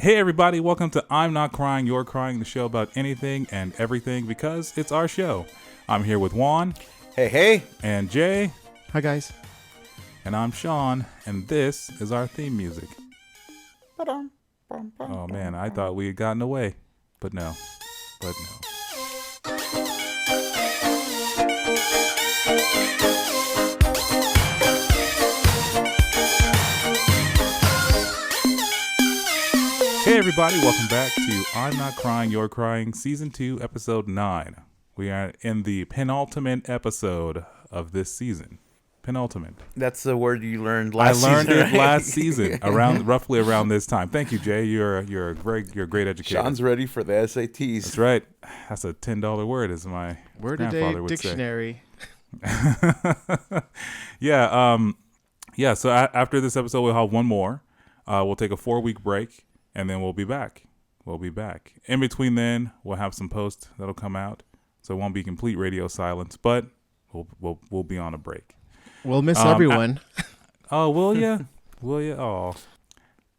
Hey everybody, welcome to I'm Not Crying, You're Crying, the show about anything and everything because it's our show. I'm here with Juan. Hey. And Jay. Hi guys. And I'm Sean, and this is our theme music. Oh man, I thought we had gotten away, but no. Hey everybody, welcome back to I'm Not Crying, You're Crying, Season 2, Episode 9. We are in the penultimate episode of this season. Penultimate. That's the word you learned last season. I learned it right? last season, roughly around this time. Thank you, Jay. You're a great educator. Sean's ready for the SATs. That's right. That's a $10 word, as my Word grandfather a day would dictionary. Say. Yeah. So after this episode, we'll have one more. We'll take a 4-week break. And then we'll be back. In between then, we'll have some posts that'll come out. So it won't be complete radio silence, but we'll be on a break. We'll miss everyone. Will ya? Will ya? Oh.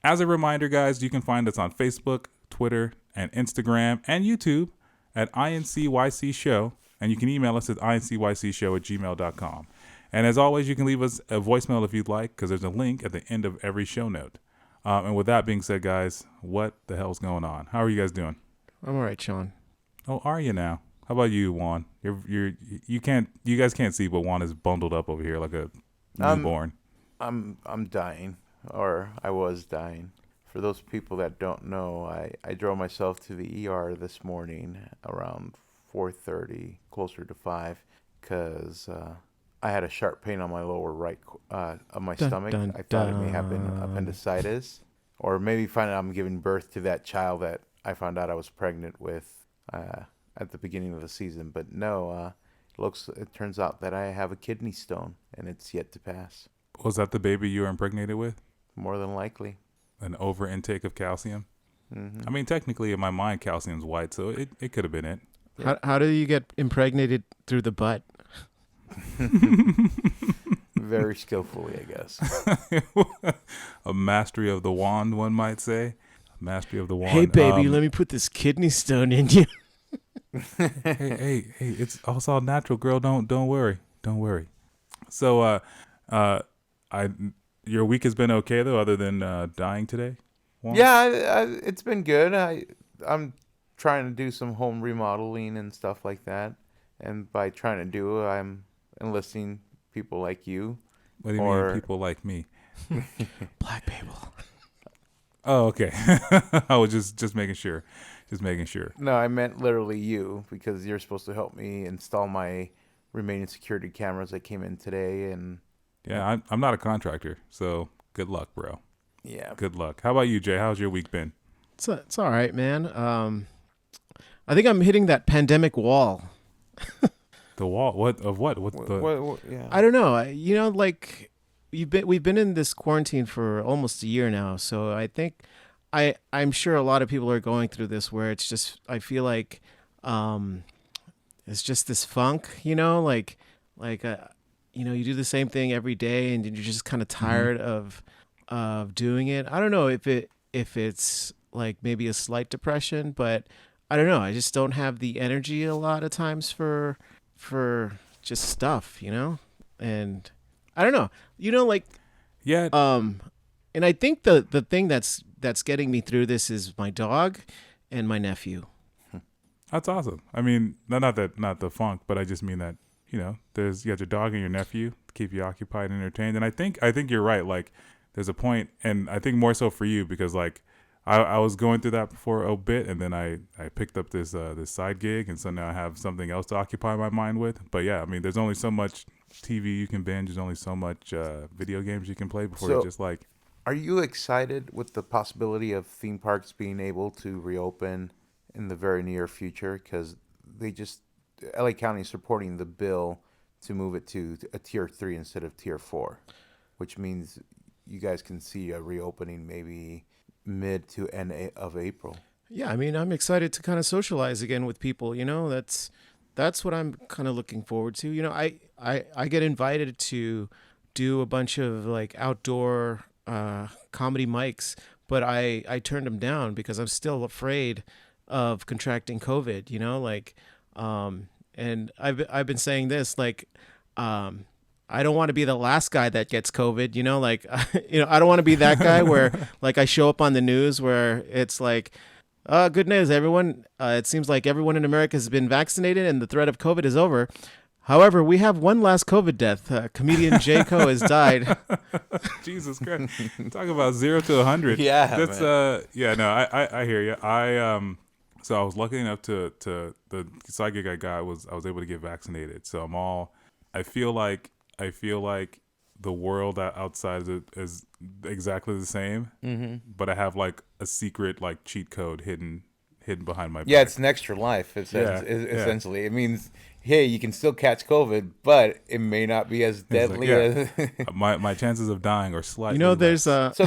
As a reminder, guys, you can find us on Facebook, Twitter, and Instagram, and YouTube at INCYCSHOW. And you can email us at INCYCShow@gmail.com. And as always, you can leave us a voicemail if you'd like, because there's a link at the end of every show note. And with that being said, guys, what the hell's going on? How are you guys doing? I'm all right, Sean. Oh, are you now? How about you, Juan? You guys can't see, but Juan is bundled up over here like a newborn. I'm dying, or I was dying. For those people that don't know, I drove myself to the ER this morning around 4:30, closer to 5, because I had a sharp pain on my lower right of my stomach. I thought it may have been appendicitis, or maybe find out I'm giving birth to that child that I found out I was pregnant with at the beginning of the season. But no, it turns out that I have a kidney stone, and it's yet to pass. Was that the baby you were impregnated with? More than likely. An over intake of calcium? Mm-hmm. I mean, technically, in my mind, calcium's white, so it could have been it. How do you get impregnated through the butt? Very skillfully, I guess. A mastery of the wand, one might say. Mastery of the wand. Hey, baby, let me put this kidney stone in you. hey, it's all natural, girl. Don't worry. So, your week has been okay though, other than dying today. Juan? Yeah, it's been good. I'm trying to do some home remodeling and stuff like that, and by trying to do, I'm enlisting people like you. What do you mean, people like me? Black people. Oh, okay. I was just making sure. No, I meant literally you, because you're supposed to help me install my remaining security cameras that came in today. And yeah, I'm not a contractor, so good luck, bro. Yeah. Good luck. How about you, Jay? How's your week been? It's all right, man. I think I'm hitting that pandemic wall. The wall? What? Yeah. I don't know. Like we've been in this quarantine for almost a year now, so I think I'm sure a lot of people are going through this where it's just I feel like it's just this funk, you do the same thing every day and you're just kind of tired of doing it. I don't know if it's like maybe a slight depression, but I don't know. I just don't have the energy a lot of times for just stuff, and I don't know, Yeah. And I think the thing that's getting me through this is my dog and my nephew. That's awesome. I mean, not the funk, but I just mean that, you got your dog and your nephew to keep you occupied and entertained. And I think you're right. Like there's a point, and I think more so for you, because like I was going through that for a bit, and then I picked up this side gig, and so now I have something else to occupy my mind with. But yeah, I mean, there's only so much TV you can binge. There's only so much video games you can play before it's just like. Are you excited with the possibility of theme parks being able to reopen in the very near future? Because LA County is supporting the bill to move it to a tier 3 instead of tier 4, which means you guys can see a reopening maybe mid to end of April. Yeah, I mean, I'm excited to kind of socialize again with people. That's what I'm kind of looking forward to. I get invited to do a bunch of like outdoor comedy mics but I turned them down because I'm still afraid of contracting COVID, and I've been saying this, I don't want to be the last guy that gets COVID, I don't want to be that guy where like I show up on the news where it's like, good news, everyone. It seems like everyone in America has been vaccinated and the threat of COVID is over. However, we have one last COVID death. Comedian J. Co has died. Jesus Christ. Talk about 0 to 100. Yeah, That's man. no, I hear you. So I was lucky enough to the side gig I got I was able to get vaccinated. So I feel like the world outside is exactly the same, but I have like a secret like cheat code hidden behind my back. Yeah, it's an extra life. Essentially, it means, hey, you can still catch COVID, but it may not be as deadly as. my chances of dying are slightly. There's less.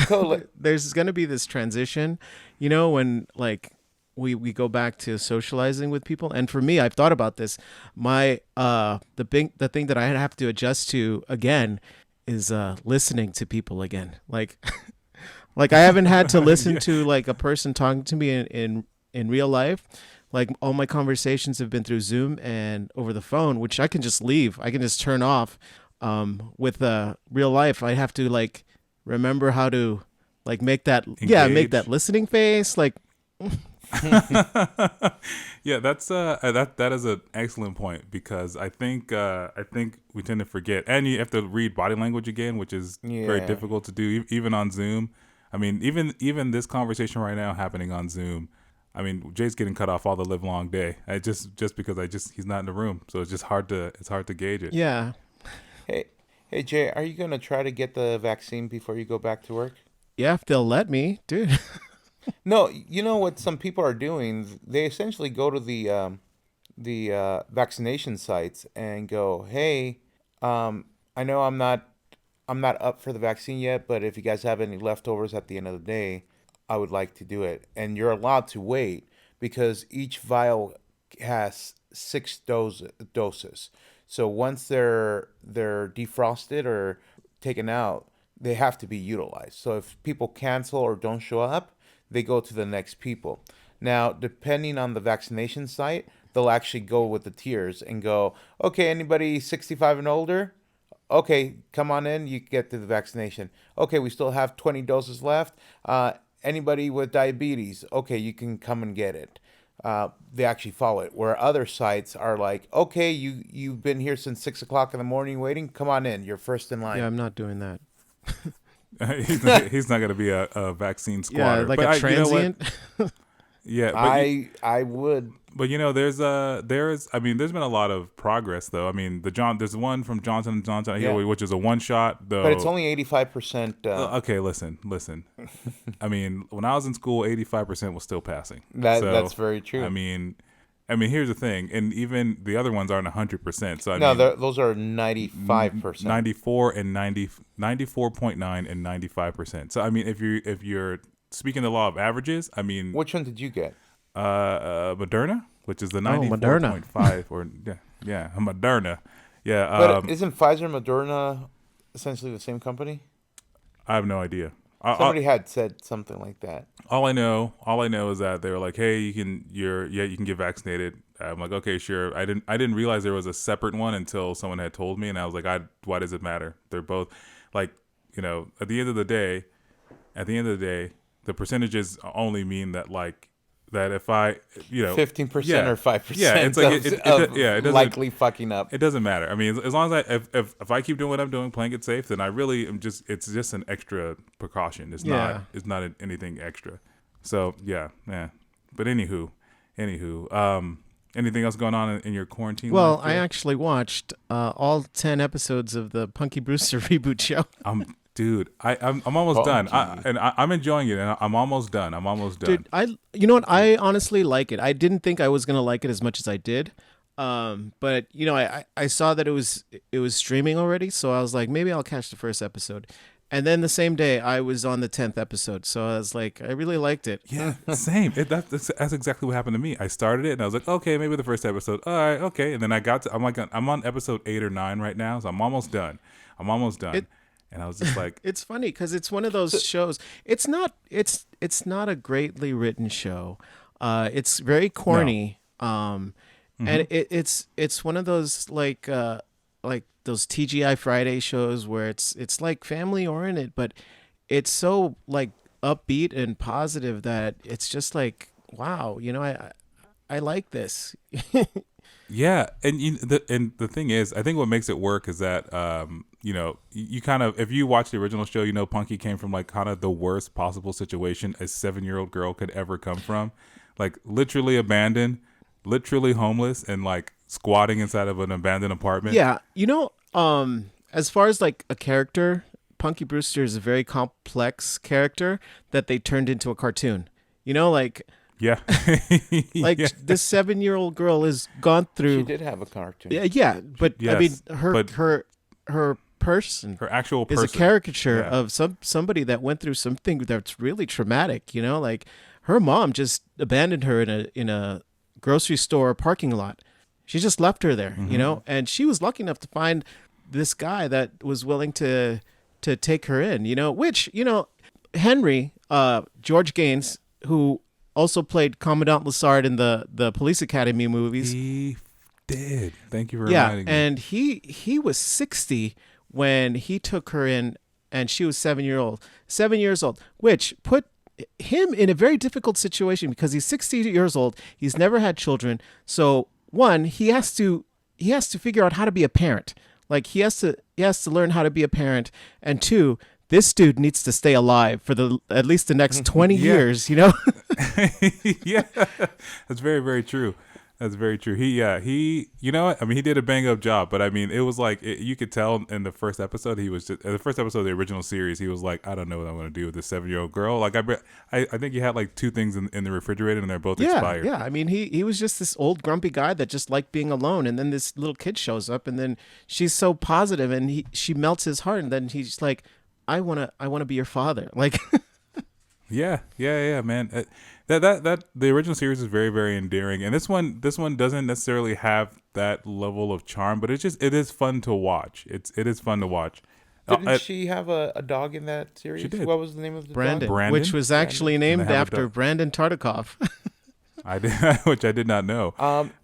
there's gonna be this transition, when like we go back to socializing with people, and for me, I've thought about this. My the thing that I have to adjust to again is listening to people again. Like I haven't had to listen to like a person talking to me in real life. Like all my conversations have been through Zoom and over the phone, which I can just leave. I can just turn off. With real life, I have to like remember how to like make that make that listening face. Like yeah, that is an excellent point, because I think we tend to forget, and you have to read body language again, which is very difficult to do even on Zoom. I mean, even this conversation right now happening on Zoom. I mean, Jay's getting cut off all the live long day. Just because he's not in the room, so it's just hard to gauge it. Yeah. Hey Jay, are you gonna try to get the vaccine before you go back to work? Yeah, if they'll let me, dude. No, you know what some people are doing? They essentially go to the vaccination sites and go, "Hey, I know I'm not up for the vaccine yet, but if you guys have any leftovers at the end of the day, I would like to do it." And you're allowed to wait because each vial has 6 doses. So once they're defrosted or taken out, they have to be utilized. So if people cancel or don't show up, they go to the next people. Now, depending on the vaccination site, they'll actually go with the tiers and go, okay, anybody 65 and older? Okay, come on in, you get to the vaccination. Okay, we still have 20 doses left. Anybody with diabetes? Okay, you can come and get it. They actually follow it. Where other sites are like, okay, you've been here since 6 o'clock in the morning waiting. Come on in, you're first in line. Yeah, I'm not doing that. he's not going to be a vaccine squatter. Yeah, like but a transient. Yeah, but I would. But there's been a lot of progress though. I mean, there's one from Johnson & Johnson here, which is a one shot though. But it's only 85%. Okay, listen. I mean, when I was in school, 85% was still passing. That's very true. I mean, here's the thing, and even the other ones aren't 100%. So those are 95%, 94 and 94.9 and 95%. So I mean, if you're speaking the law of averages, I mean, which one did you get? Moderna, which is the 94.5 or Moderna. Yeah. But isn't Pfizer and Moderna essentially the same company? I have no idea. Somebody had said something like that. All I know is that they were like, "Hey, you can get vaccinated." I'm like, "Okay, sure." I didn't realize there was a separate one until someone had told me, and I was like, "Why does it matter? They're both like, at the end of the day, the percentages only mean that like." That if I, 15% or 5%, it's like it doesn't likely fucking up. It doesn't matter. I mean, as long as if I keep doing what I'm doing, playing it safe, then I really am it's just an extra precaution. It's not anything extra. So yeah. But anywho, anything else going on in your quarantine? Well, life, I actually watched all 10 episodes of the Punky Brewster reboot show. Dude, I'm almost done. I'm enjoying it, and I'm almost done. Dude, you know what? I honestly like it. I didn't think I was gonna like it as much as I did, but I saw that it was streaming already, so I was like, maybe I'll catch the first episode, and then the same day I was on the 10th episode, so I was like, I really liked it. Yeah, same. That's exactly what happened to me. I started it, and I was like, okay, maybe the first episode. All right, okay, and then I'm on episode 8 or 9 right now, so I'm almost done. And I was just like, It's funny because it's one of those shows. It's not a greatly written show. It's very corny. And it's one of those like those TGI Friday shows where it's like family oriented, but it's so like upbeat and positive that it's just like, wow, I like this. yeah. And the thing is, I think what makes it work is that, you kind of, if you watch the original show, Punky came from like kind of the worst possible situation a 7-year-old girl could ever come from, like literally abandoned, literally homeless, and like squatting inside of an abandoned apartment. Yeah, as far as like a character, Punky Brewster is a very complex character that they turned into a cartoon. Like Yeah. like Yeah. this 7-year-old girl has gone through. She did have a cartoon. Yeah, but I mean Yes, her but her person her actual is person. a caricature Yeah. of somebody that went through something that's really traumatic. Like her mom just abandoned her in a grocery store parking lot. She just left her there, and she was lucky enough to find this guy that was willing to take her in, which, Henry, George Gaines, who also played Commandant Lassard in the Police Academy movies. He did. Thank you for Yeah, reminding me. and he was 60 when he took her in, and she was 7 years old, which put him in a very difficult situation because he's 60 years old. He's never had children. So one, he has to figure out how to be a parent. Like he has to learn how to be a parent. And two, this dude needs to stay alive for at least the next 20 Yeah. years, Yeah, that's very, very true. That's very true. You know what? I mean, he did a bang up job, but I mean, it was like you could tell in the first episode he was just, the first episode of the original series. He was like, I don't know what I'm going to do with this 7-year-old girl. Like I think he had like 2 things in the refrigerator and they're both expired. Yeah. I mean, he was just this old grumpy guy that just liked being alone, and then this little kid shows up, and then she's so positive, and she melts his heart, and then he's like, I wanna be your father. Like, Yeah, man. That the original series is very, very endearing, and this one doesn't necessarily have that level of charm, but it is fun to watch. It is fun to watch. Didn't she have a dog in that series? She did. What was the name of the Brandon, dog? which was actually named And they have a after dog. Brandon Tartikoff. I did, which I did not know.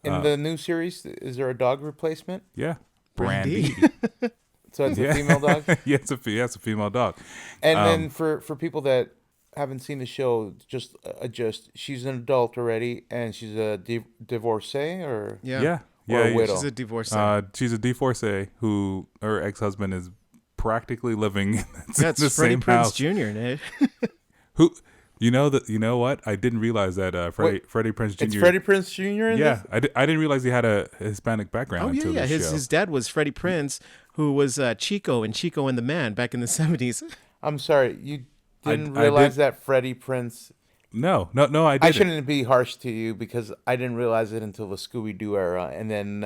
In the new series, is there a dog replacement? Yeah, Brandy. Brandy. So it's a female dog? Yeah, it's a female dog. And then for people that haven't seen the show, just she's an adult already, and she's a divorcee, or Yeah. Or a widow. She's a divorcee. She's a divorcee who her ex-husband is practically living in That's the Freddie same Prinze house. Jr., Nate. Who, you know what? I didn't realize that Freddie Prinze Jr. it's Freddie Prinze Jr. in Yeah, this? I didn't realize he had a Hispanic background Oh yeah, until yeah. this show. His dad was Freddie Prinze, who was Chico in Chico and the Man back in the 70s. I'm sorry, you didn't I realize did- that Freddie Prinze. No, I didn't. I shouldn't be harsh to you because I didn't realize it until the Scooby Doo era, and then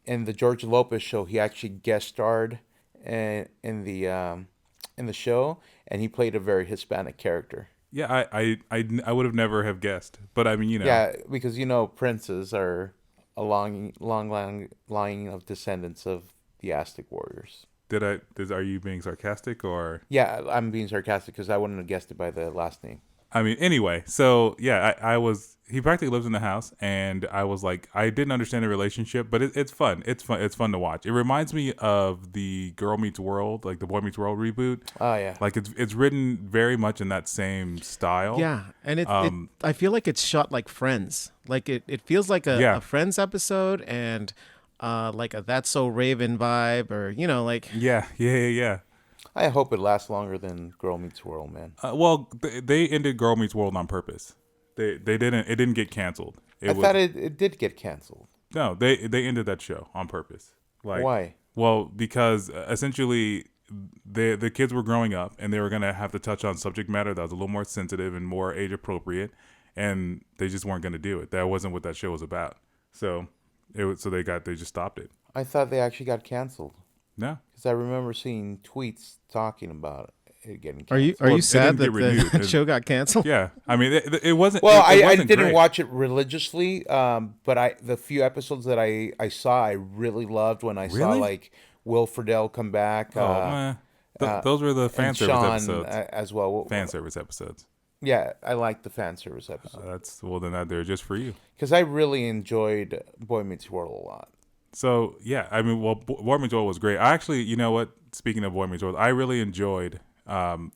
in the George Lopez show, he actually guest starred in the show, and he played a very Hispanic character. Yeah, I would have never have guessed, but I mean, Yeah, because princes are a long line of descendants of the Aztec warriors. Are you being sarcastic or? Yeah, I'm being sarcastic because I wouldn't have guessed it by the last name. I mean, anyway, so yeah, he practically lives in the house, and I was like, I didn't understand the relationship, but it's fun. It's fun to watch. It reminds me of the Girl Meets World, like the Boy Meets World reboot. Oh yeah, Like it's written very much in that same style. Yeah, and I feel like it's shot like Friends. Like it feels like a Friends episode, and like a That's So Raven vibe, or like Yeah. I hope it lasts longer than Girl Meets World, man. Well, they ended Girl Meets World on purpose. They didn't. It didn't get canceled. I thought it did get canceled. No, they ended that show on purpose. Like, why? Well, because essentially the kids were growing up and they were gonna have to touch on subject matter that was a little more sensitive and more age appropriate, and they just weren't gonna do it. That wasn't what that show was about. So they just stopped it. I thought they actually got canceled No. because I remember seeing tweets talking about it getting canceled. Are you Well, it sad didn't that get renewed. the show got canceled? Yeah. I mean, it wasn't. Well, it I wasn't didn't great. watch it religiously, but the few episodes that I saw, I really loved when I saw Really? like Will Friedle come back. Oh, Those were the fan and service Sean episodes. as well. Fan service episodes. Yeah, I like the fan service episode That's well, then they're just for you. because I really enjoyed Boy Meets World a lot. So yeah, I mean, well, Boy Meets World was great. I actually, you know what? Speaking of Boy Meets World, I really enjoyed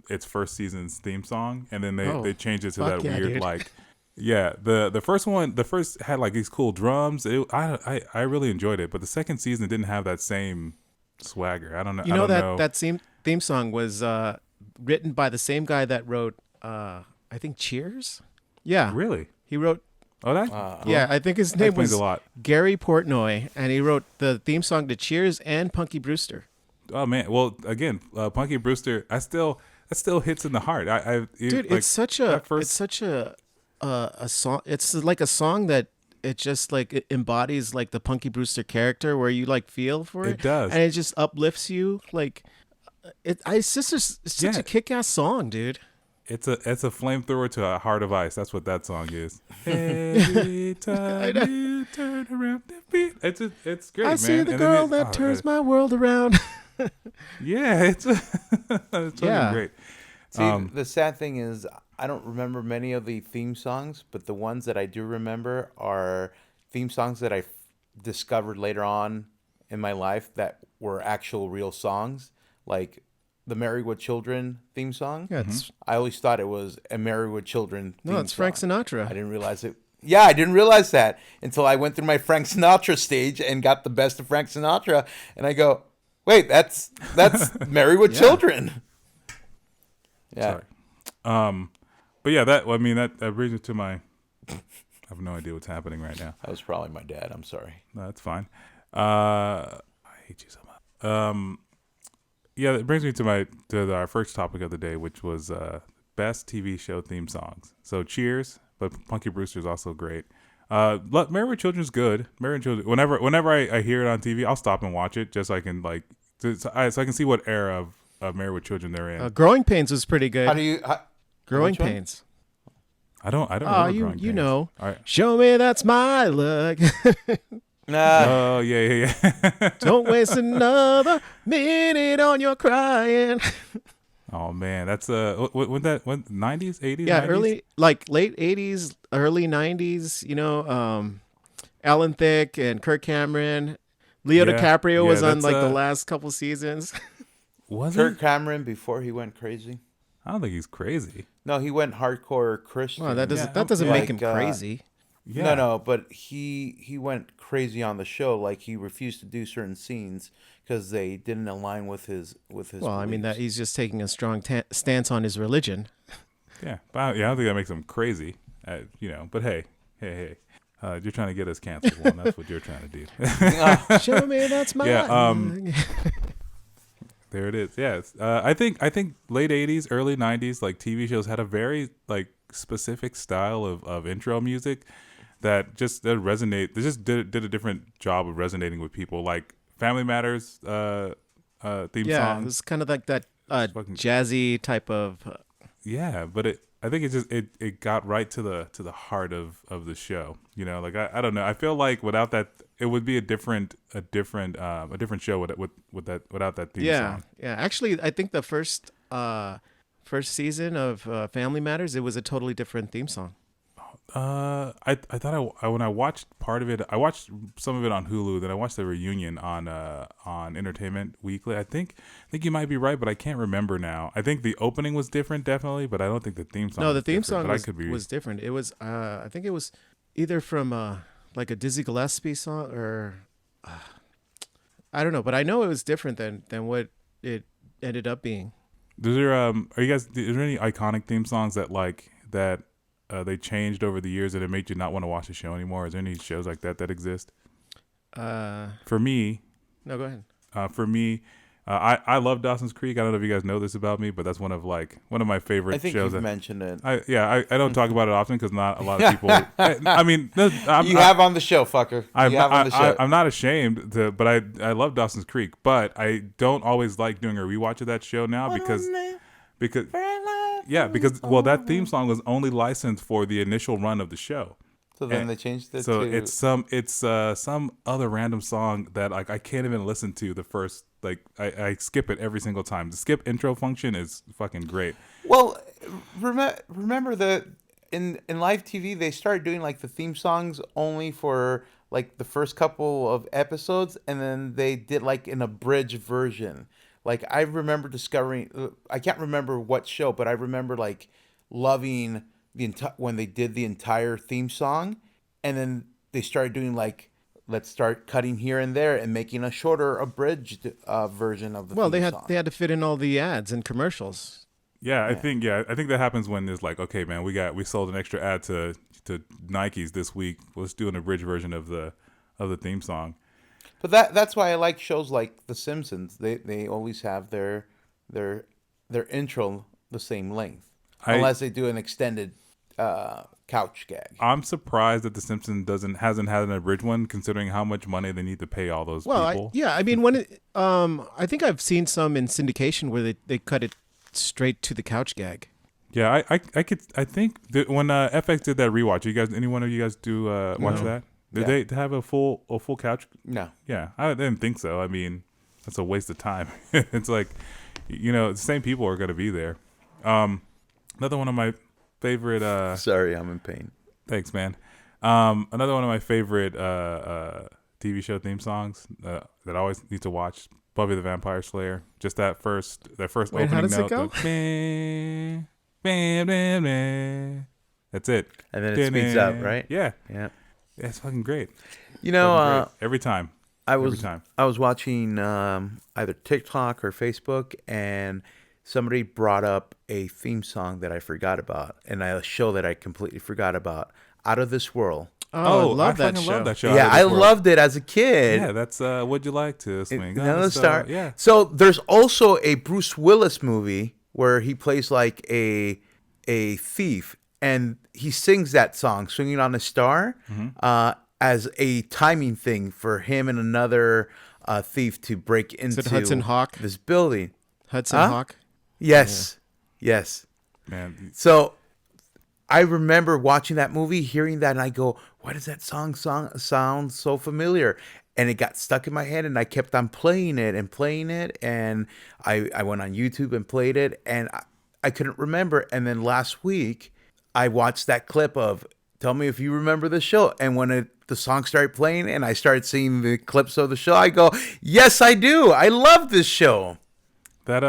its first season's theme song, and then they changed it to that weird dude. like, yeah, the first had like these cool drums. I really enjoyed it, but the second season didn't have that same swagger. I don't know. You know I don't know. that same theme song was written by the same guy that wrote, I think, Cheers. Yeah, Really? he wrote. Oh, that Yeah, I think his that name explains was a lot. Gary Portnoy, and he wrote the theme song to Cheers and Punky Brewster. Oh man, well again, Punky Brewster, that still hits in the heart. Dude, like, it's such a song. It's like a song that it just like it embodies like the Punky Brewster character, where you like feel for it. It does. and it just uplifts you. Like it's just it's such Yeah. a kick-ass song, dude. it's a flamethrower to a heart of ice. That's what that song is. Every time you turn around the beat, it's great, I man. see the And then girl that turns my world around. yeah, it's it's Yeah. great. See, the sad thing is, I don't remember many of the theme songs, but the ones that I do remember are theme songs that I discovered later on in my life that were actual real songs, like the Married Children theme song. Yeah, it's, I always thought it was a Married Children theme no, it's Frank song. Sinatra. I didn't realize it. Yeah, I didn't realize that until I went through my Frank Sinatra stage and got the best of Frank Sinatra, and I go, wait, that's Married with Children. Yeah. Sorry. But yeah, that brings me to my. I have no idea what's happening right now. That was probably my dad. I'm sorry. No, that's fine. I hate you so much. Yeah, it brings me to our first topic of the day, which was best TV show theme songs. So Cheers, but Punky Brewster's also great. Married with Children's good. Married with Children. Whenever I hear it on TV, I'll stop and watch it just so I can so I can see what era of Married with Children they're in. Growing Pains was pretty good. How do you? Growing which one? Pains. I don't Oh, know. you Growing Pains. know. All right. Show me that's my luck. Nah. Oh yeah. Don't waste another minute on your crying. Oh man, that's when 90s, 80s, Yeah, 90s? early late 80s, early 90s, you know, Alan Thicke and Kirk Cameron. Leo Yeah, DiCaprio was yeah, on that's, like the last couple seasons. Was Kirk it? Cameron before he went crazy. I don't think he's crazy. No, he went hardcore Christian. Well, that doesn't Yeah, make him like, crazy. Yeah. No, but he went crazy on the show. Like he refused to do certain scenes because they didn't align with his. Well, I mean that beliefs. he's just taking a strong stance on his religion. Yeah, but I don't think that makes him crazy. But hey, you're trying to get us canceled. Well, that's what you're trying to do. Show me that's my Yeah, luck. There it is. Yeah, I think late '80s, early '90s, like TV shows had a very like specific style of intro music that just resonate. They just did a different job of resonating with people. Like Family Matters theme Yeah, song. it was kind of like that fucking- jazzy type of. Yeah, but I think it got right to the heart of the show. You know, like I don't know. I feel like without that, it would be a different show without that theme song. Yeah. Actually, I think the first season of Family Matters, it was a totally different theme song. I thought when I watched part of it, I watched some of it on Hulu. Then I watched the reunion on Entertainment Weekly. I think you might be right, but I can't remember now. I think the opening was different, definitely, but I don't think the theme song. No, the was theme different, song but I could be was different. It was I think it was either from like a Dizzy Gillespie song or I don't know, but I know it was different than what it ended up being. Is there are you guys? Is there any iconic theme songs that they changed over the years that it made you not want to watch the show anymore? Is there any shows like that exist? For me, No, go ahead. I love Dawson's Creek. I don't know if you guys know this about me, but that's one of my favorite I think shows. you've mentioned it. I don't talk about it often because not a lot of people. You have on the show, fucker. You have on the show. I'm not ashamed but I love Dawson's Creek, but I don't always like doing a rewatch of that show now because that theme song was only licensed for the initial run of the show. So then they changed it So to. it's some other random song that like I can't even listen to the first like I skip it every single time. The skip intro function is fucking great. Well, remember that in live TV they started doing like the theme songs only for like the first couple of episodes, and then they did like an abridged version. Like I remember discovering, I can't remember what show, but I remember like loving when they did the entire theme song, and then they started doing like, let's start cutting here and there and making a shorter abridged version of the Well, theme song. they had to fit in all the ads and commercials. Yeah, I think that happens when there's like, okay, man, we sold an extra ad to Nike's this week. Let's do an abridged version of the theme song. But that's why I like shows like The Simpsons. They always have their intro the same length, unless they do an extended couch gag. I'm surprised that The Simpsons hasn't had an abridged one, considering how much money they need to pay all those people. I mean, when I think I've seen some in syndication where they cut it straight to the couch gag. Yeah, I think that when FX did that rewatch, any one of you guys do watch that? Did they have a full couch? No. Yeah, I didn't think so. I mean, that's a waste of time. It's like, the same people are going to be there. Another one of my favorite. Sorry, I'm in pain. Thanks, man. Another one of my favorite TV show theme songs that I always need to watch. Buffy the Vampire Slayer. Just that first Wait, opening how does note. it go? Bam, bam, bam, bam. That's it. And then it speeds up, right? Yeah. Yeah. It's fucking great. Every time. I was watching either TikTok or Facebook, and somebody brought up a theme song that I forgot about, and a show that I completely forgot about, Out of This World. Oh, I love that fucking show. love that show. Yeah, Out of I This World. loved it as a kid. Yeah, that's Would You Like to Swing on Another a star. Yeah. So there's also a Bruce Willis movie where he plays like a thief, and he sings that song, "Swinging on a Star," as a timing thing for him and another thief to break into Hudson Hawk? this building. Hudson Huh? Hawk. Yes, yes. Man, So I remember watching that movie, hearing that, and I go, "Why does that song sound so familiar?" And it got stuck in my head, and I kept on playing it, and I went on YouTube and played it, and I couldn't remember. And then last week, I watched that clip of "Tell Me If You Remember the Show," and when the song started playing, and I started seeing the clips of the show, I go, "Yes, I do. I love this show." that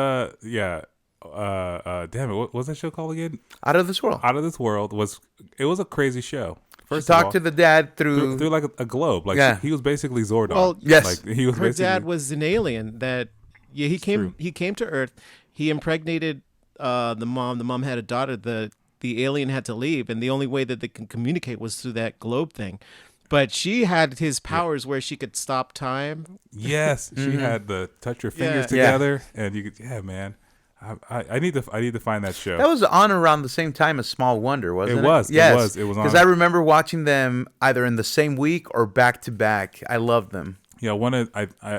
damn it, what was that show called again? Out of This World. Out of This World was a crazy show. First Talk of all, to the dad through through like a globe. Like Yeah. he was basically Zordon. Well, yes. Like he was Her basically dad was an alien that he came to Earth. He impregnated the mom. The mom had a daughter. The alien had to leave, and the only way that they can communicate was through that globe thing. But she had his powers where she could stop time. Yes, she had the touch your fingers Yeah. together, and you could. Yeah, man. I need to find that show. That was on around the same time as Small Wonder, wasn't it? It was. Yes. It was on. Because I remember watching them either in the same week or back to back. I loved them. Yeah,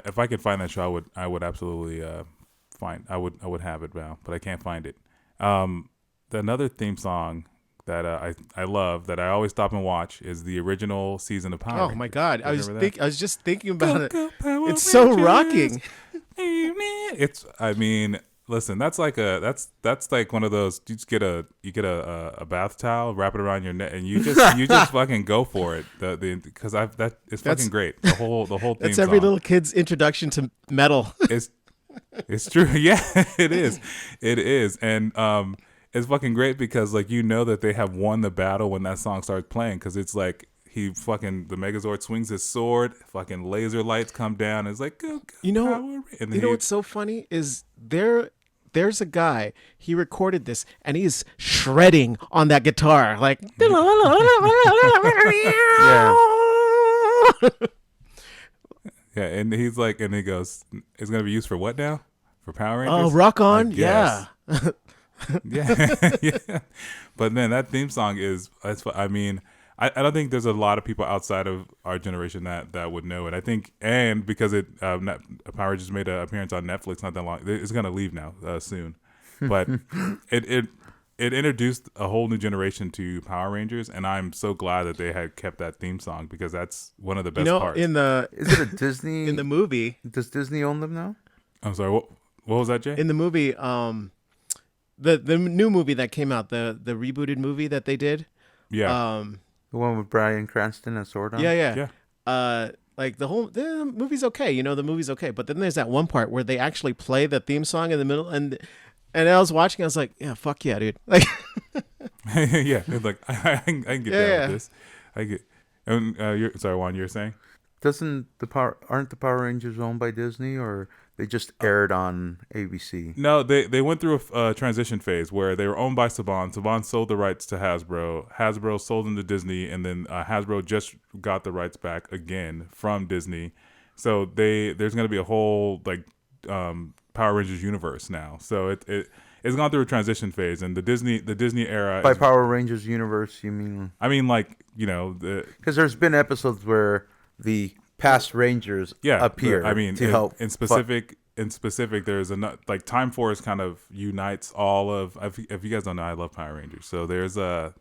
if I could find that show, I would absolutely I would have it now, but I can't find it. Another theme song that I love that I always stop and watch is the original season of Power Oh Rangers. my God! You remember that? I was just thinking about it. Power It's so Rangers. rocking. Listen, that's like one of those. You just get a bath towel, wrap it around your neck, and you just fucking go for it. Because it's fucking great. The whole theme That's every song. little kid's introduction to metal. It's true. Yeah, it is. It is. And it's fucking great because like that they have won the battle when that song starts playing, because it's like the Megazord swings his sword, fucking laser lights come down, and it's like go, You know, Power Rangers. And then what's so funny is there's a guy, he recorded this and he's shredding on that guitar like yeah, and he's like, and he goes, it's gonna be used for what now? For Power Rangers? Oh, rock on. I guess. Yeah. Yeah. Yeah. But man, that theme song I don't think there's a lot of people outside of our generation that would know it. I think, and because Power Rangers made an appearance on Netflix not that long, it's gonna leave now soon. But it introduced a whole new generation to Power Rangers, and I'm so glad that they had kept that theme song because that's one of the best parts. in the Is it a Disney? in the movie, Does Disney own them now? I'm sorry, what was that, Jay? in the movie, the new movie that came out, the rebooted movie that they did. Yeah. The one with Bryan Cranston and Sordon? Yeah. Yeah. Like the movie's okay, the movie's okay, but then there's that one part where they actually play the theme song in the middle, and I was watching, I was like, yeah, fuck yeah, dude. Like, Yeah. It's like I can get down with this. I get. And sorry, Juan, you're saying? Aren't the Power Rangers owned by Disney, or they just aired on ABC? No, they went through a transition phase where they were owned by Saban. Saban sold the rights to Hasbro. Hasbro sold them to Disney, and then Hasbro just got the rights back again from Disney. So there's going to be a whole Power Rangers universe now. So it's gone through a transition phase, and the Disney era. By Power Rangers universe, you mean? I mean, because there's been episodes where the past Rangers appear. To help. In specific, there's Time Force kind of unites all of. If you guys don't know, I love Power Rangers. So there's a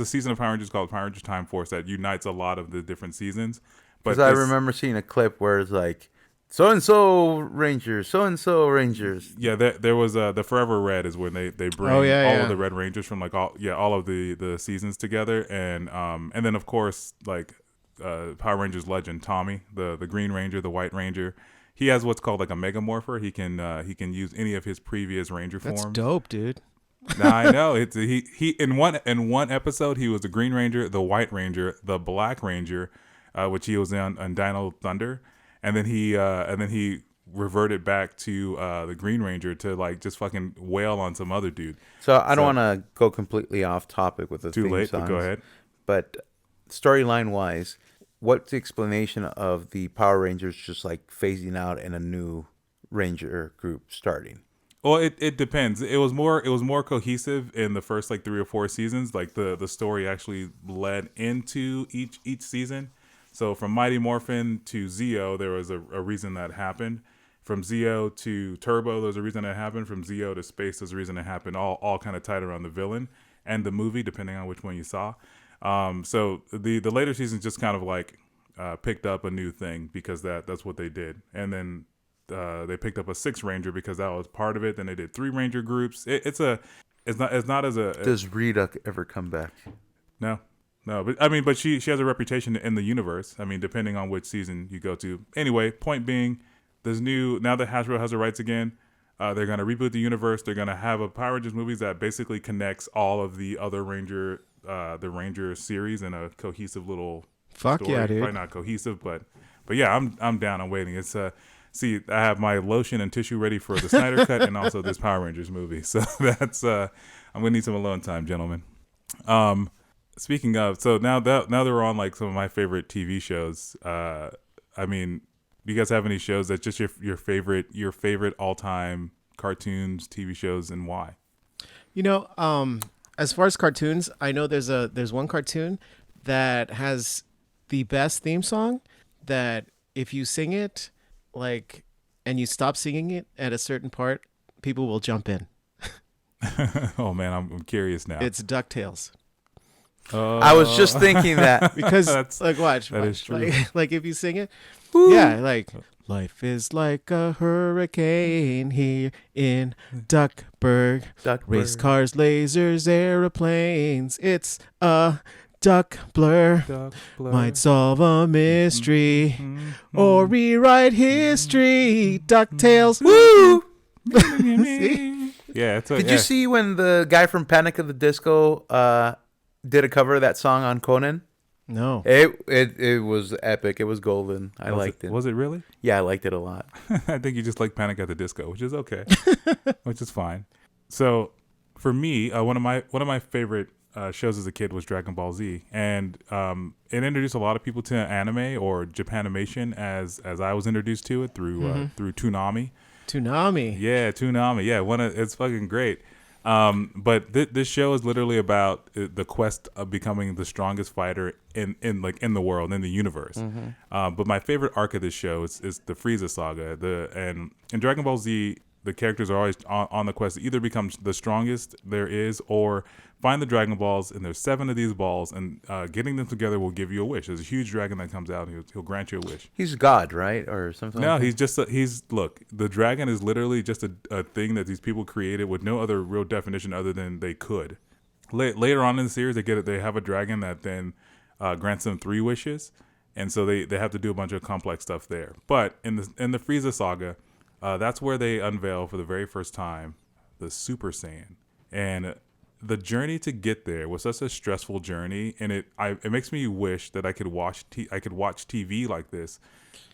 season of Power Rangers called Power Rangers Time Force that unites a lot of the different seasons. Because I remember seeing a clip where it's like, so and so Rangers. Yeah, there was the Forever Red is when they bring all of the Red Rangers from all of the seasons together, and then of course Power Rangers legend Tommy, the Green Ranger, the White Ranger. He has what's called like a Megamorpher. He can use any of his previous Ranger forms. that's dope, dude. Now, I know he in one episode he was the Green Ranger, the White Ranger, the Black Ranger, which he was on Dino Thunder, and then he reverted back to the Green Ranger to just fucking wail on some other dude. So I don't want to go completely off topic with the too theme late, songs, but go ahead. But storyline wise, what's the explanation of the Power Rangers just phasing out and a new Ranger group starting? Well, it depends. It was more cohesive in the first 3 or 4 seasons. The story actually led into each season. So from Mighty Morphin to Zeo, there was a reason that happened. From Zeo to Turbo, there's a reason that happened. From Zeo to Space, there's a reason that happened. All kind of tied around the villain and the movie, depending on which one you saw. So the later seasons just kind of picked up a new thing because that's what they did. And then they picked up a 6th Ranger because that was part of it. Then they did 3 Ranger groups. It's not as a. Does Rita ever come back? No, but she has a reputation in the universe. I mean, depending on which season you go to. Anyway, point being, now that Hasbro has the rights again, they're gonna reboot the universe. They're gonna have a Power Rangers movies that basically connects all of the other the Ranger series in a cohesive little. Fuck story. yeah, dude. Probably not cohesive, but yeah, I'm down. I'm waiting. It's see, I have my lotion and tissue ready for the Snyder Cut and also this Power Rangers movie. So that's I'm gonna need some alone time, gentlemen. Speaking of, so now that we're on some of my favorite TV shows, I mean, do you guys have any shows that's just your favorite all time cartoons, TV shows, and why? As far as cartoons, I know there's one cartoon that has the best theme song that if you sing it and you stop singing it at a certain part, people will jump in. Oh man, I'm curious now. It's DuckTales. I was just thinking that because watch. That is true. If you sing it, yeah, life is like a hurricane here in Duckburg. Race cars, lasers, aeroplanes. It's a duck blur. Might solve a mystery or rewrite history. DuckTales. Woo! See? Yeah. Did you see when the guy from Panic at the Disco did a cover of that song on Conan? No. It was epic. It was golden. I liked it. Was it really? Yeah, I liked it a lot. I think you just like Panic at the Disco, which is okay, which is fine. So for me, one of my favorite shows as a kid was Dragon Ball Z, and it introduced a lot of people to anime or Japanimation as I was introduced to it through Toonami. Toonami. Yeah, Toonami. Yeah, it's fucking great. But this show is literally about the quest of becoming the strongest fighter in the world, in the universe. But my favorite arc of this show is the Frieza saga. And in Dragon Ball Z, the characters are always on the quest to either become the strongest there is or find the Dragon Balls, and there's 7 of these balls, and getting them together will give you a wish. There's a huge dragon that comes out, and he'll grant you a wish. He's God, right? Or something No, like that? he's just look, the dragon is literally just a thing that these people created with no other real definition other than they could. Later on in the series, they have a dragon that then grants them 3 wishes, and so they have to do a bunch of complex stuff there. But in the Frieza saga, that's where they unveil for the very first time the Super Saiyan, and the journey to get there was such a stressful journey, and it makes me wish that I could watch TV like this,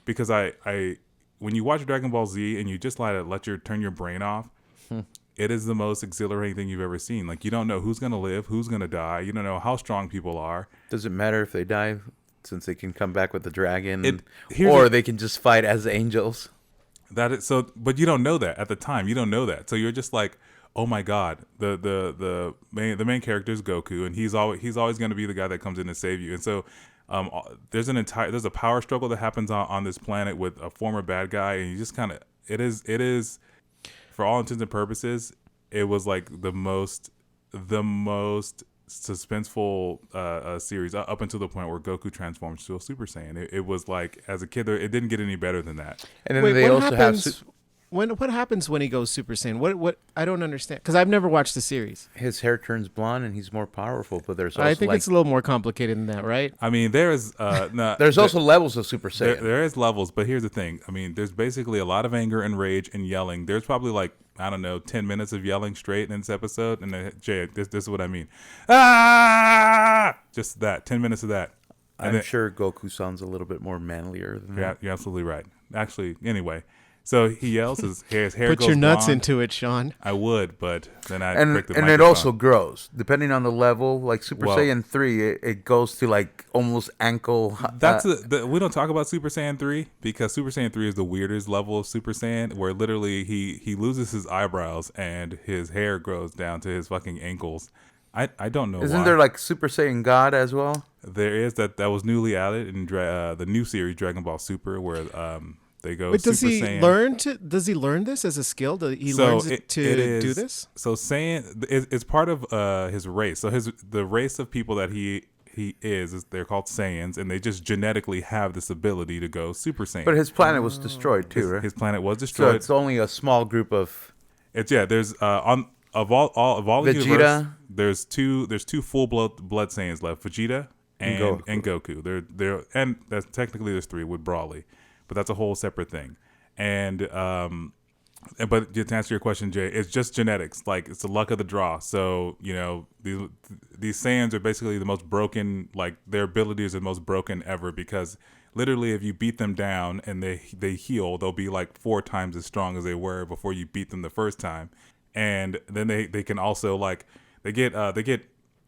because when you watch Dragon Ball Z and you just turn your brain off, it is the most exhilarating thing you've ever seen. Like, you don't know who's gonna live, who's gonna die. You don't know how strong people are. Does it matter if they die, since they can come back with the dragon, Here's they can just fight as angels? That is so, but you don't know that at the time. You don't know that, so you're just like, oh my god, the main character is Goku, and he's always going to be the guy that comes in to save you. And so there's a power struggle that happens on this planet with a former bad guy, and you just kind of it is for all intents and purposes, it was like the most suspenseful series up until the point where Goku transforms to a Super Saiyan. It was like, as a kid, it didn't get any better than that. And then they also have what happens when he goes Super Saiyan? What I don't understand, because I've never watched the series. his hair turns blonde and he's more powerful. But there's also I think it's a little more complicated than that, right? I mean, there's also levels of Super Saiyan. there is levels, but here's the thing. I mean, there's basically a lot of anger and rage and yelling. There's probably like, I don't know, 10 minutes of yelling straight in this episode. And Jay, this is what I mean. Ah! Just that, 10 minutes of that. I'm sure Goku sounds a little bit more manlier than that. You're absolutely right. Actually, anyway. So he yells, his hair Put goes your nuts blonde. into it, Sean. I would, but then I'd And break the it microphone. also grows depending on the level. Like Super Saiyan 3, it goes to like almost ankle. That's we don't talk about Super Saiyan 3 because Super Saiyan 3 is the weirdest level of Super Saiyan, where literally he loses his eyebrows and his hair grows down to his fucking ankles. I don't know. Isn't why. there like Super Saiyan God as well? There is that was newly added in the new series Dragon Ball Super, where they go. But does Super he Saiyan. Does he learn this as a skill? He So learns it to is- do this? So Saiyan it's part of his race. So the race of people that he is they're called Saiyans, and they just genetically have this ability to go Super Saiyan. But his planet was destroyed too, right? His planet was So destroyed. it's only a small group of. There's of all the Vegeta. universe, there's two full blood Saiyans left, Vegeta and Goku. They're and that's technically there's 3 with Brawly, but that's a whole separate thing. And but to answer your question, Jay, it's just genetics. Like, it's the luck of the draw. So, you know, these Saiyans are basically the most broken. Like, their abilities are the most broken ever, because literally if you beat them down and they heal, they'll be like 4 times as strong as they were before you beat them the first time. And then they can also, like, they get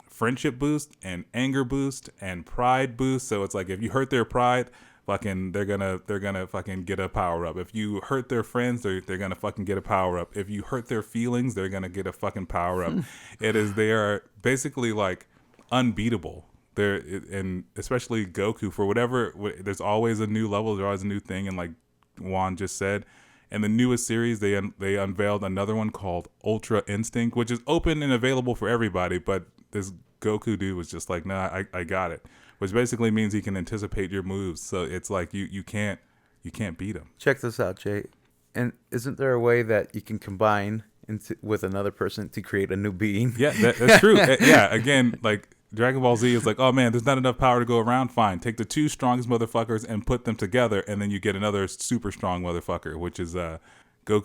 friendship boost and anger boost and pride boost. So it's like, if you hurt their pride, fucking they're gonna fucking get a power up. If you hurt their friends, they're gonna fucking get a power up. If you hurt their feelings, they're gonna get a fucking power up. They are basically like unbeatable. And especially Goku, for whatever, there's always a new level, there's always a new thing. And like Juan just said, in the newest series, they unveiled another one called Ultra Instinct, which is open and available for everybody. But this Goku dude was just like, nah, I got it. Which basically means he can anticipate your moves. So it's like you can't beat him. Check this out, Jay. And isn't there a way that you can combine with another person to create a new being? Yeah, that's true. Yeah, again, like Dragon Ball Z is like, oh man, there's not enough power to go around. Fine, take the 2 strongest motherfuckers and put them together, and then you get another super strong motherfucker, which is Goku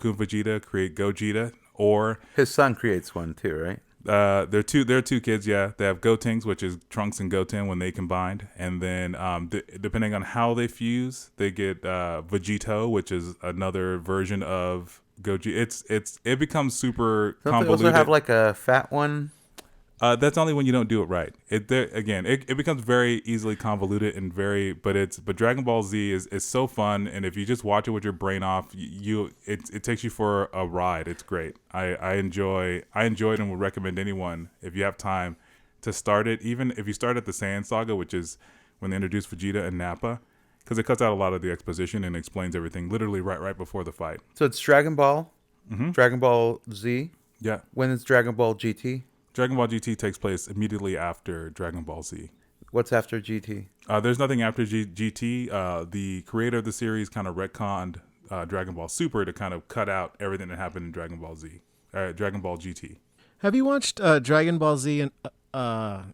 and Vegeta create Gogeta, or His son creates one too, right? They're two kids, yeah. They have Gotings, which is Trunks and Goten when they combined, and then depending on how they fuse, they get Vegito, which is another version of Goji. It becomes super Don't they convoluted. also have like a fat one? That's only when you don't do it right. It becomes very easily convoluted and but Dragon Ball Z is so fun, and if you just watch it with your brain off, it takes you for a ride. It's great. I enjoy it and would recommend anyone, if you have time, to start it. Even if you start at the Saiyan Saga, which is when they introduce Vegeta and Nappa, because it cuts out a lot of the exposition and explains everything literally right before the fight. So it's Dragon Ball, Dragon Ball Z. Yeah. When is Dragon Ball GT? Dragon Ball GT takes place immediately after Dragon Ball Z. What's after GT? There's nothing after GT. The creator of the series kind of retconned Dragon Ball Super to kind of cut out everything that happened in Dragon Ball Z, Dragon Ball GT. Have you watched Dragon Ball Z and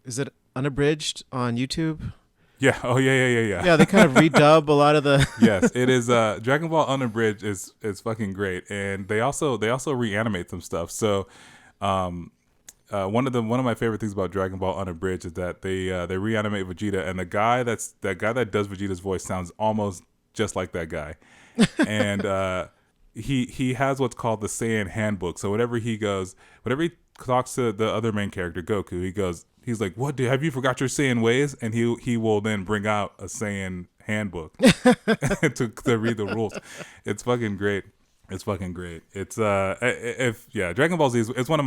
is it unabridged on YouTube? Yeah. Oh yeah. Yeah, they kind of redub a lot of the. Yes, it is. Dragon Ball Unabridged is fucking great, and they also reanimate some stuff. So, one of my favorite things about Dragon Ball Unabridged is that they reanimate Vegeta, and the guy that does Vegeta's voice sounds almost just like that guy, and he has what's called the Saiyan Handbook. So whenever he talks to the other main character Goku, he's like, "What? Have you forgot your Saiyan ways?" And he will then bring out a Saiyan handbook to read the rules. It's fucking great. It's fucking great. It's Dragon Ball Z is one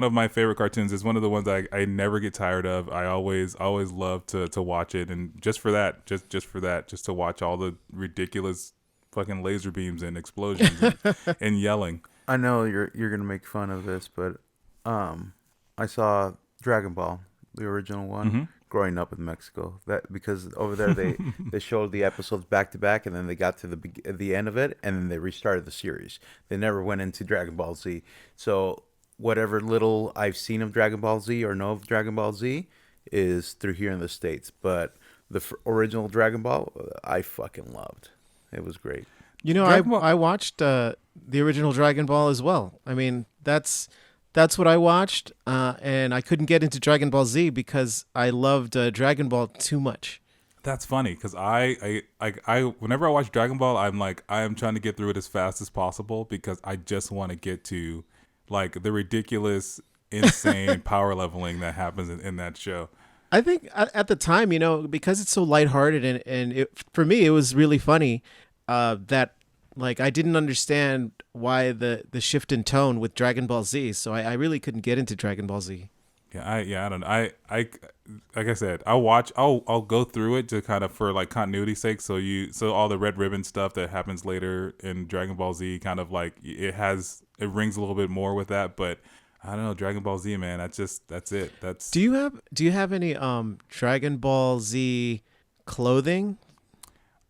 of my favorite cartoons. It's one of the ones I never get tired of. I always love to watch it, and just for that, just to watch all the ridiculous fucking laser beams and explosions and yelling. I know you're gonna make fun of this, but I saw Dragon Ball, the original one, growing up in Mexico. That because over there they showed the episodes back to back, and then they got to the end of it, and then they restarted the series. They never went into Dragon Ball Z. So whatever little I've seen of Dragon Ball Z or know of Dragon Ball Z is through here in the States. But the original Dragon Ball, I fucking loved. It was great. You know, I watched the original Dragon Ball as well. I mean, that's what I watched, and I couldn't get into Dragon Ball Z because I loved Dragon Ball too much. That's funny because I whenever I watch Dragon Ball, I'm like, I am trying to get through it as fast as possible because I just want to get to like the ridiculous, insane power leveling that happens in that show. I think at the time, you know, because it's so lighthearted and for me, it was really funny that like I didn't understand why the shift in tone with Dragon Ball Z. So I really couldn't get into Dragon Ball Z. Yeah, I don't know. I like I said, I'll go through it to kind of for like continuity's sake. So all the Red Ribbon stuff that happens later in Dragon Ball Z kind of like it rings a little bit more with that, but I don't know, Dragon Ball Z, man, that's it. That's Do you have any Dragon Ball Z clothing?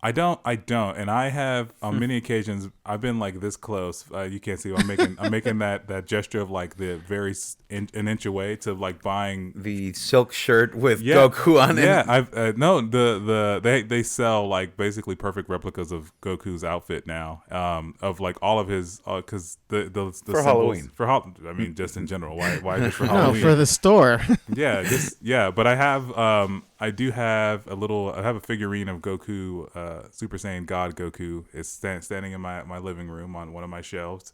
I don't, and I have on many occasions I've been like this close. You can't see. I'm making that gesture of like the an inch away to like buying the silk shirt with Goku on it. Yeah, I've no they sell like basically perfect replicas of Goku's outfit now. Of like all of his because the for symbols, Halloween. I mean just in general. Why just for Halloween? No, for the store. Yeah, but I have I have a figurine of Goku, Super Saiyan God Goku is standing in my living room on one of my shelves.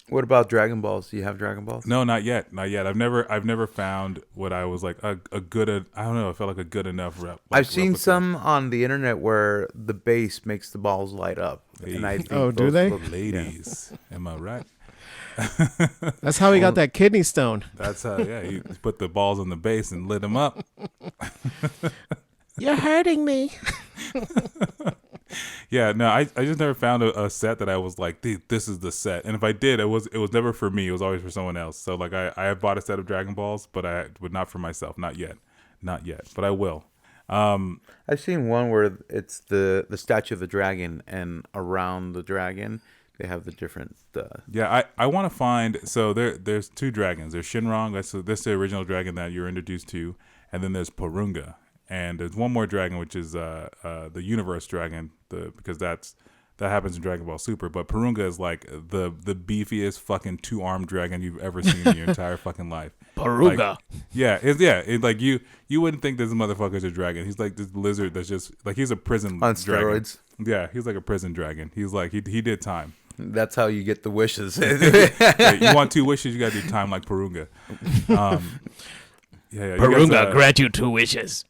What about Dragon Balls? Do you have Dragon Balls? No, not yet. I've never found what I was like a good. I don't know. I felt like a good enough rep. I've seen some on the internet where the base makes the balls light up, and I think do they? Ladies, am I right? That's how he got that kidney stone. That's how. Yeah, you put the balls on the base and lit them up. You're hurting me. Yeah, no, I just never found a set that I was like, this is the set. And if I did, it was never for me. It was always for someone else. So like I have bought a set of Dragon Balls, but not for myself. Not yet. But I will. I've seen one where it's the statue of the dragon, and around the dragon they have the different. Yeah, I want to find. So there's two dragons. There's Shinrong. That's the original dragon that you're introduced to, and then there's Porunga. And there's one more dragon, which is the Universe Dragon, because that happens in Dragon Ball Super. But Porunga is like the beefiest fucking 2-armed dragon you've ever seen in your entire fucking life. Porunga. Like, it's like you wouldn't think this motherfucker's a dragon. He's like this lizard that's just like he's a prison on dragon. steroids. Yeah, he's like a prison dragon. He's like he did time. That's how you get the wishes. Yeah, you want 2 wishes, you gotta do time like Porunga. Yeah. Porunga, grant you 2 wishes.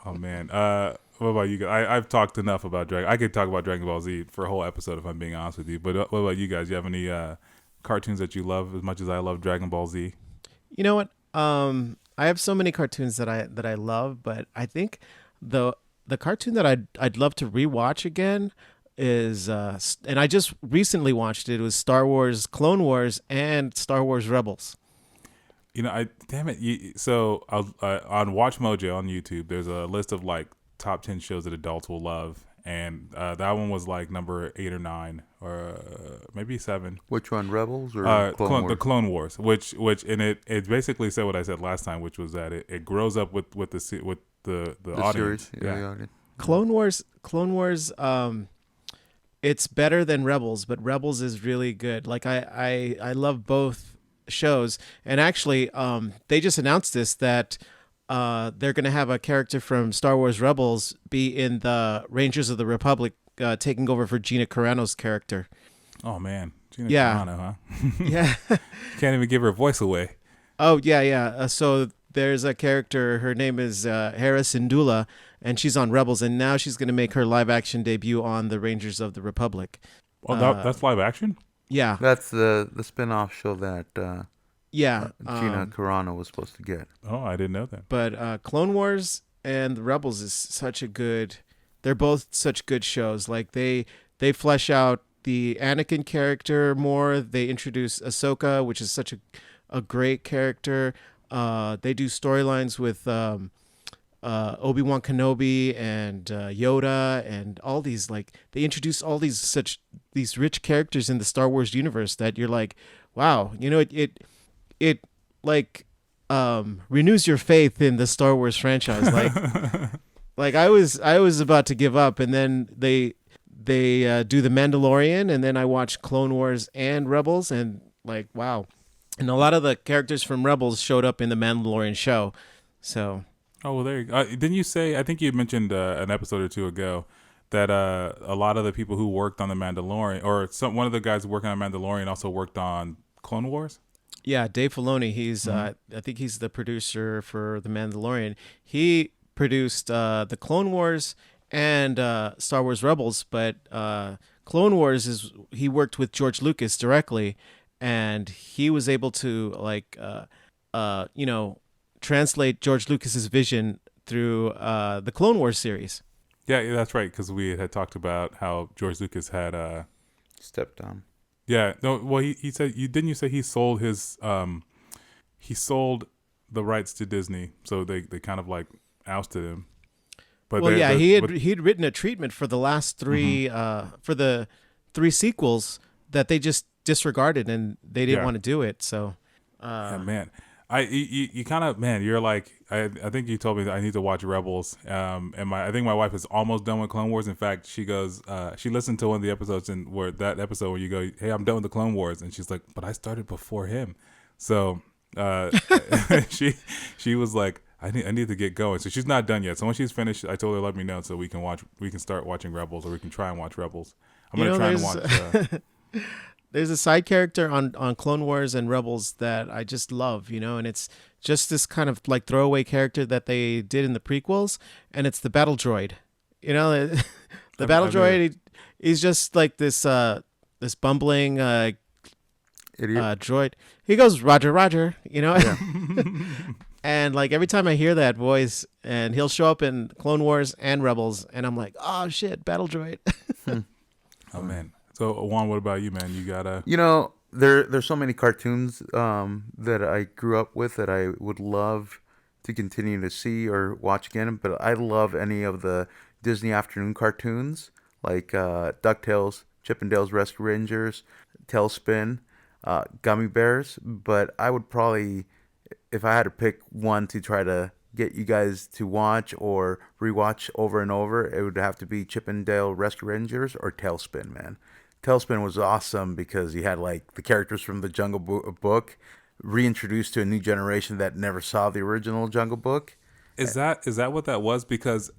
Oh man, what about you guys? I've talked enough about Dragon. I could talk about Dragon Ball Z for a whole episode if I'm being honest with you. But what about you guys? You have any cartoons that you love as much as I love Dragon Ball Z? You know what? I have so many cartoons that I love, but I think the cartoon that I'd love to rewatch again is and I just recently watched it. It was Star Wars Clone Wars and Star Wars Rebels. You know, I damn it. So on Watch Mojo on YouTube, there's a list of like top 10 shows that adults will love, and that one was like number 8 or 9 or maybe 7. Which one, Rebels or Clone Wars? The Clone Wars, which and it basically said what I said last time, which was that it grows up with the audience. Series? Yeah, the audience. Clone Wars. It's better than Rebels, but Rebels is really good. Like I love both shows, and actually, they just announced this that they're going to have a character from Star Wars Rebels be in the Rangers of the Republic, taking over for Gina Carano's character. Oh man, Gina Yeah. Carano, huh? Yeah. Can't even give her voice away. Oh yeah. So there's a character. Her name is Hera Syndulla, and she's on Rebels, and now she's going to make her live action debut on the Rangers of the Republic. Oh, that's live action? Yeah. That's the spin-off show that Yeah. Gina Carano was supposed to get. Oh, I didn't know that. But Clone Wars and the Rebels is such a good. They're both such good shows. Like they flesh out the Anakin character more. They introduce Ahsoka, which is such a great character. They do storylines with Obi-Wan Kenobi and Yoda and all these, like, they introduce all these rich characters in the Star Wars universe that you're like, wow, you know, it like renews your faith in the Star Wars franchise. Like I was about to give up, and then they do The Mandalorian, and then I watched Clone Wars and Rebels, and like, wow. And a lot of the characters from Rebels showed up in the Mandalorian show. So. Oh, well, there you go. Didn't you say, I think you mentioned an episode or two ago, that a lot of the people who worked on The Mandalorian, or one of the guys working on Mandalorian also worked on Clone Wars? Yeah, Dave Filoni, he's I think he's the producer for The Mandalorian. He produced the Clone Wars and Star Wars Rebels, but Clone Wars he worked with George Lucas directly, and he was able to translate George Lucas's vision through the Clone Wars series. Yeah, that's right, because we had talked about how George Lucas had stepped down. Yeah, no. Well, he said you say he sold his he sold the rights to Disney, so they kind of like ousted him. But well, he'd written a treatment for the last 3 for the 3 sequels that they just disregarded, and they didn't want to do it. So, yeah, man. You kind of, man, you're like, I think you told me that I need to watch Rebels. And I think my wife is almost done with Clone Wars. In fact, she goes, she listened to one of the episodes where you go, hey, I'm done with the Clone Wars. And she's like, but I started before him. So, she was like, I need to get going. So she's not done yet. So when she's finished, I told her, let me know so we can start watching Rebels, or we can try and watch Rebels. I'm going to try and watch. There's a side character on Clone Wars and Rebels that I just love, and it's just this kind of like throwaway character that they did in the prequels, and it's the battle droid. The battle droid, he's just like this bumbling idiot droid. He goes, Roger, Roger, Yeah. And like every time I hear that voice, and he'll show up in Clone Wars and Rebels, and I'm like, oh shit, battle droid. Oh man. So Juan, what about you, man? You gotta. There's so many cartoons that I grew up with that I would love to continue to see or watch again. But I love any of the Disney afternoon cartoons like DuckTales, Chip and Dale's Rescue Rangers, Tailspin, Gummy Bears. But I would probably, if I had to pick one to try to get you guys to watch or rewatch over and over, it would have to be Chip and Dale Rescue Rangers or Tailspin, man. Tailspin was awesome because you had like the characters from the Jungle Book reintroduced to a new generation that never saw the original Jungle Book. Is that what that was? Because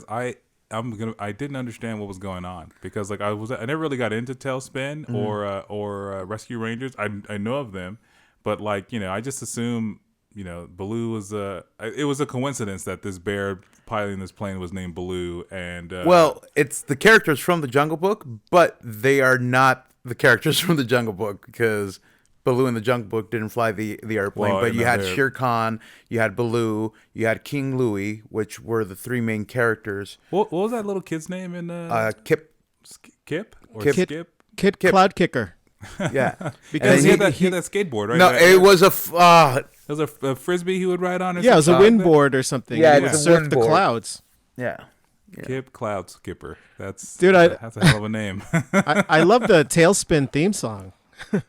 I didn't understand what was going on, because like I never really got into Tailspin or Rescue Rangers. I know of them, but like I just assume Baloo was it was a coincidence that this bear piloting this plane was named Baloo, and well, it's the characters from the Jungle Book, but they are not the characters from the Jungle Book, because Baloo in the Jungle Book didn't fly the airplane. But you had Shere Khan, you had Baloo, you had King Louie, which were the 3 main characters. What was that little kid's name in? Kip. Kip or Kip. Skip? Kid Kip. Cloud Kicker. Yeah. Because He And had that skateboard, right? No, it was it was a frisbee he would ride on. Or yeah, it was a something like that? windboard or something. Yeah, He it would was a surf the windboard. clouds. yeah. Yeah. Kip Cloud Skipper. That's Dude, that's a hell of a name. I love the Tailspin theme song. Fuck,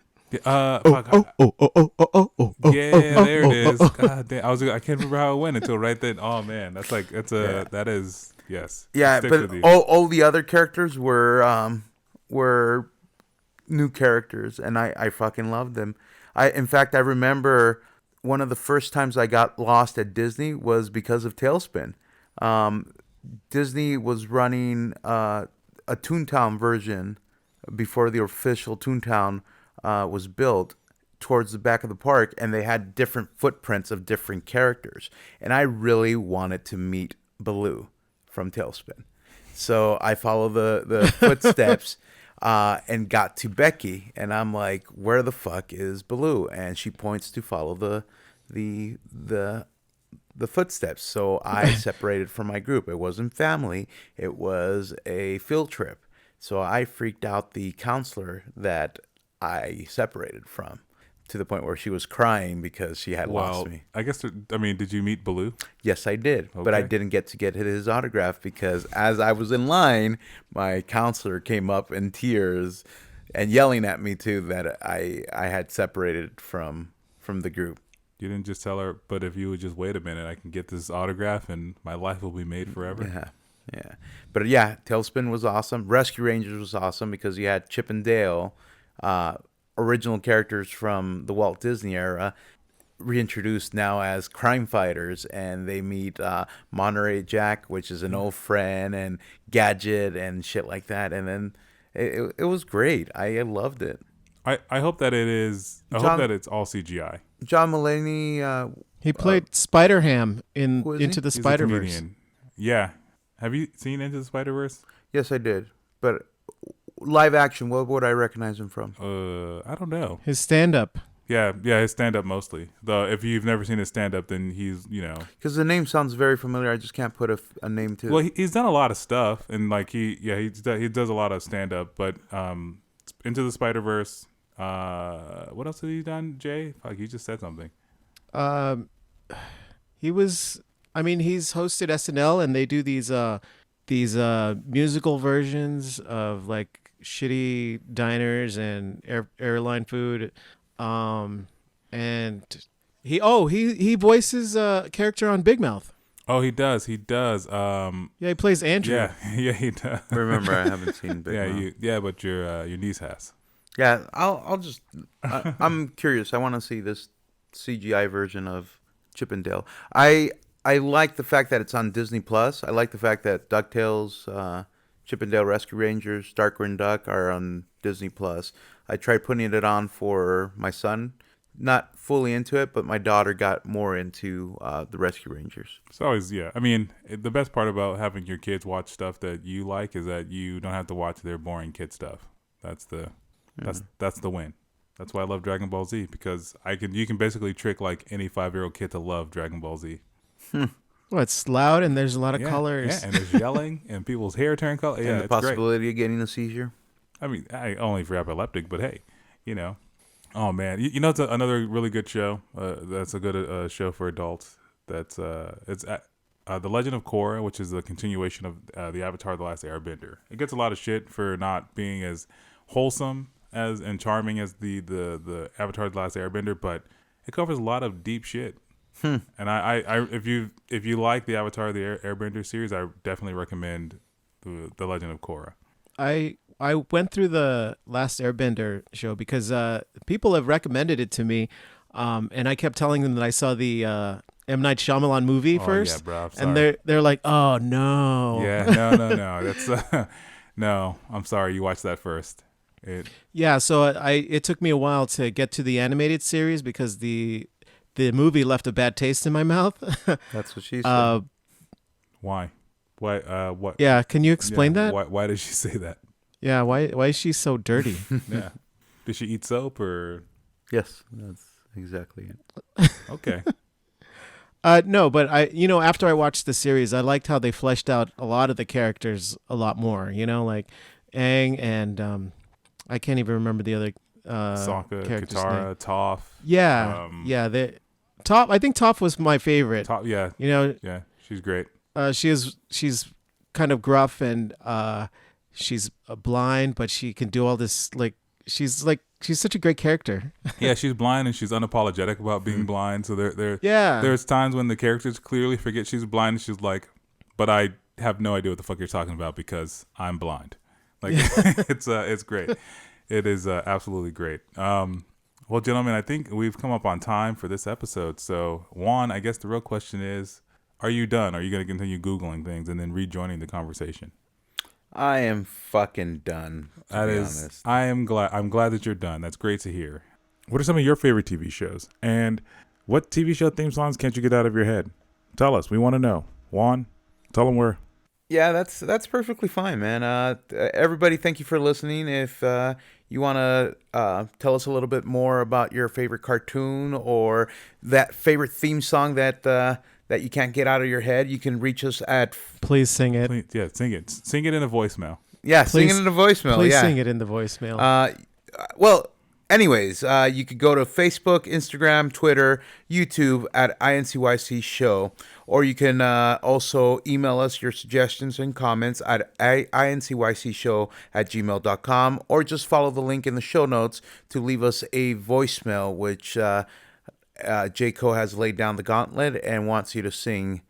Oh. yeah, there it is. God damn, I can't remember how it went until right then. Oh man, that is yes. Yeah, Sticks but with you. all the other characters were new characters, and I fucking loved them. In fact, I remember one of the first times I got lost at Disney was because of Tailspin. Disney was running a Toontown version before the official Toontown was built towards the back of the park, and they had different footprints of different characters. And I really wanted to meet Baloo from Tailspin. So I followed the footsteps and got to Becky, and I'm like, where the fuck is Baloo? And she points to follow the footsteps. So I separated from my group. It wasn't family. It was a field trip. So I freaked out the counselor that I separated from, to the point where she was crying because she had lost me. I guess. Did you meet Baloo? Yes, I did. But I Okay. didn't get to get his autograph because as I was in line, my counselor came up in tears and yelling at me too that I had separated from the group. You didn't just tell her, but if you would just wait a minute, I can get this autograph and my life will be made forever. Yeah. But yeah, Tailspin was awesome. Rescue Rangers was awesome because you had Chip and Dale, original characters from the Walt Disney era, reintroduced now as crime fighters, and they meet Monterey Jack, which is an old friend, and Gadget and shit like that. And then it was great. I loved it. I hope that it is. I John- hope that it's all CGI. John Mulaney, He played Spider-Ham in who is he? Into the He's a Spider-Verse. comedian. Yeah. Have you seen Into the Spider-Verse? yes, I did. But live action, what would I recognize him from? I don't know. His stand-up. Yeah, his stand-up mostly. Though, if you've never seen his stand-up, then he's, Because the name sounds very familiar. I just can't put a name to well, it. he's done a lot of stuff, and like he does a lot of stand-up. But Into the Spider-Verse. What else has he done, Jay? Fuck, you just said something. He was. I mean, he's hosted SNL, and they do these musical versions of like shitty diners and airline food. And he voices a character on Big Mouth. Oh, he does. Yeah, he plays Andrew. Yeah, he does. Remember, I haven't seen Big Mouth. But your niece has. Yeah, I'll just. I'm curious. I want to see this CGI version of Chip and Dale. I like the fact that it's on Disney Plus. I like the fact that DuckTales, Chip and Dale Rescue Rangers, Darkwing and Duck are on Disney Plus. I tried putting it on for my son. Not fully into it, but my daughter got more into the Rescue Rangers. It's always the best part about having your kids watch stuff that you like is that you don't have to watch their boring kid stuff. That's the win. That's why I love Dragon Ball Z, because you can basically trick like any 5-year-old kid to love Dragon Ball Z. Well, it's loud and there's a lot of colors. Yeah, and there's yelling and people's hair turn color. Yeah, And the it's great. possibility of getting a seizure. Only for epileptic, but hey, Oh man, it's another really good show. That's a good show for adults. It's The Legend of Korra, which is a continuation of the Avatar: The Last Airbender. It gets a lot of shit for not being as wholesome and charming as the Avatar: The Last Airbender, but it covers a lot of deep shit. And if you like the Avatar: The Airbender series, I definitely recommend the Legend of Korra. I went through the Last Airbender show because people have recommended it to me, and I kept telling them that I saw the M. Night Shyamalan movie first, yeah, bro, I'm and sorry. they're like, oh no, Yeah, no. That's no. I'm sorry. You watched that first. yeah. So it took me a while to get to the animated series because the movie left a bad taste in my mouth. That's what she said. Why? Why? What? Yeah, can you explain that? Why did she say that? Yeah, why is she so dirty? Yeah. Did she eat soap or? Yes, that's exactly it. Okay. No, but after I watched the series, I liked how they fleshed out a lot of the characters a lot more. Like Aang, and I can't even remember the other Sokka, character's Katara, name. Toph. Yeah, yeah. Toph. I think Toph was my favorite. Toph, yeah, You know, yeah, she's great. she's kind of gruff and she's blind, but she can do all this. She's such a great character. Yeah, she's blind and she's unapologetic about being blind. So Yeah. there's times when the characters clearly forget she's blind and she's like, but I have no idea what the fuck you're talking about because I'm blind. Like it's great. It is absolutely great. Well, gentlemen, I think we've come up on time for this episode. So, Juan, I guess the real question is, are you done? Are you going to continue Googling things and then rejoining the conversation? I am fucking done, to be honest. I'm glad that you're done. That's great to hear. What are some of your favorite TV shows? And what TV show theme songs can't you get out of your head? Tell us. We want to know. Juan, tell them where. Yeah, that's perfectly fine, man. Everybody, thank you for listening. If you want to tell us a little bit more about your favorite cartoon or that favorite theme song that you can't get out of your head, you can reach us at... Please sing it. Please, yeah, sing it. Sing it in a voicemail. Yeah, sing it in a voicemail. Please yeah. sing it in the voicemail. Well, anyways, you could go to Facebook, Instagram, Twitter, YouTube at INCYCSHOW, or you can also email us your suggestions and comments at INCYCShow@gmail.com, or just follow the link in the show notes to leave us a voicemail, which J.Co. has laid down the gauntlet and wants you to sing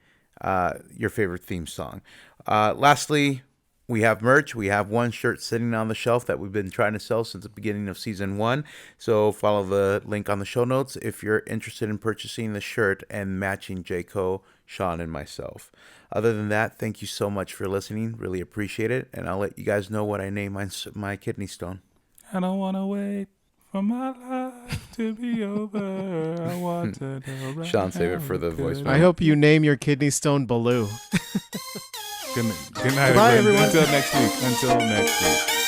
your favorite theme song. Lastly, we have merch. We have one shirt sitting on the shelf that we've been trying to sell since the beginning of season 1. So follow the link on the show notes if you're interested in purchasing the shirt and matching J.Co., Sean, and myself. Other than that, thank you so much for listening. Really appreciate it. And I'll let you guys know what I name my kidney stone. I don't want to wait for my life to be over. I want to know right Sean, save it now for the because- voicemail. I hope you name your kidney stone Baloo. Good night, Bye, everyone. everyone. Until next week.